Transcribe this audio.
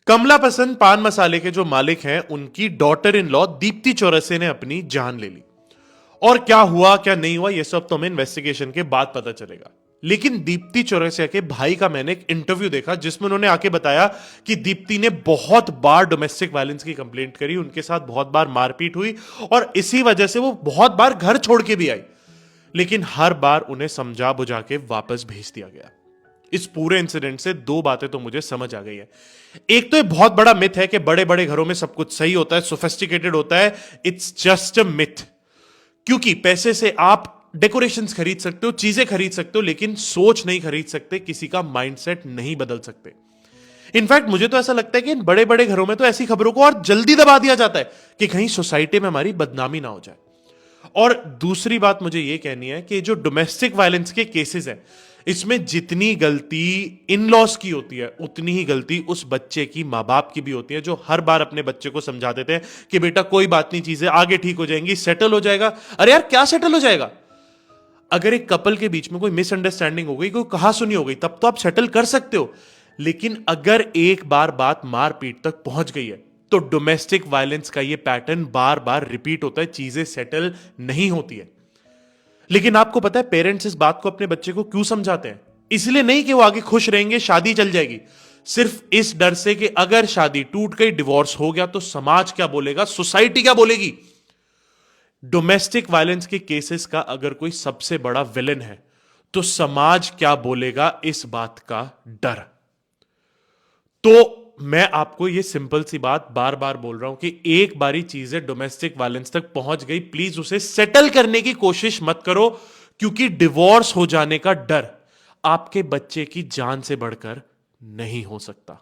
कमला पसंद पान मसाले के जो मालिक हैं उनकी daughter in law Deepti Chaurasia ने अपनी जान ले ली। और क्या हुआ क्या नहीं हुआ ये सब तो हमें इन्वेस्टिगेशन के बाद पता चलेगा। लेकिन दीप्ति चौरसिया के भाई का मैंने एक इंटरव्यू देखा जिसमें उन्होंने आके बताया कि दीप्ति ने बहुत बार डोमेस्टिक वायलेंस की कंप्लेंट करी, उनके साथ बहुत बार मारपीट हुई और इसी वजह से वो बहुत बार घर छोड़ के भी आई, लेकिन हर बार उन्हें समझा बुझा के वापस भेज दिया गया। इस पूरे इंसिडेंट से दो बातें तो मुझे समझ आ गई है। एक तो ये बहुत बड़ा मिथ है कि बड़े बड़े घरों में सब कुछ सही होता है, सोफिस्टिकेटेड होता है। It's just a myth. क्योंकि पैसे से आप डेकोरेशंस खरीद सकते हो, चीजें खरीद सकते हो, लेकिन सोच नहीं खरीद सकते, किसी का माइंडसेट नहीं बदल सकते। इनफैक्ट मुझे तो ऐसा लगता है कि इन बड़े बड़े घरों में तो ऐसी खबरों को और जल्दी दबा दिया जाता है कि कहीं सोसाइटी में हमारी बदनामी ना हो जाए। और दूसरी बात मुझे यह कहनी है कि जो डोमेस्टिक वायलेंस के केसेस हैं, इसमें जितनी गलती इन लॉज की होती है उतनी ही गलती उस बच्चे की मां बाप की भी होती है, जो हर बार अपने बच्चे को समझा देते हैं कि बेटा कोई बात नहीं, चीजें आगे ठीक हो जाएंगी, सेटल हो जाएगा। अरे यार क्या सेटल हो जाएगा? अगर एक कपल के बीच में कोई मिसअंडरस्टैंडिंग हो गई, कोई कहासुनी हो गई, तब तो आप सेटल कर सकते हो। लेकिन अगर एक बार बात मारपीट तक पहुंच गई है तो डोमेस्टिक वायलेंस का ये पैटर्न बार बार रिपीट होता है, चीजें सेटल नहीं होती है। लेकिन आपको पता है पेरेंट्स इस बात को अपने बच्चे को क्यों समझाते हैं? इसलिए नहीं कि वो आगे खुश रहेंगे, शादी चल जाएगी, सिर्फ इस डर से कि अगर शादी टूट गई, डिवोर्स हो गया तो समाज क्या बोलेगा, सोसाइटी क्या बोलेगी। डोमेस्टिक वायलेंस के केसेस का अगर कोई सबसे बड़ा विलन है तो समाज क्या बोलेगा, इस बात का डर। तो मैं आपको ये सिंपल सी बात बार बार बोल रहा हूं कि एक बारी चीजें डोमेस्टिक वायलेंस तक पहुंच गई, प्लीज उसे सेटल करने की कोशिश मत करो, क्योंकि डिवोर्स हो जाने का डर आपके बच्चे की जान से बढ़कर नहीं हो सकता।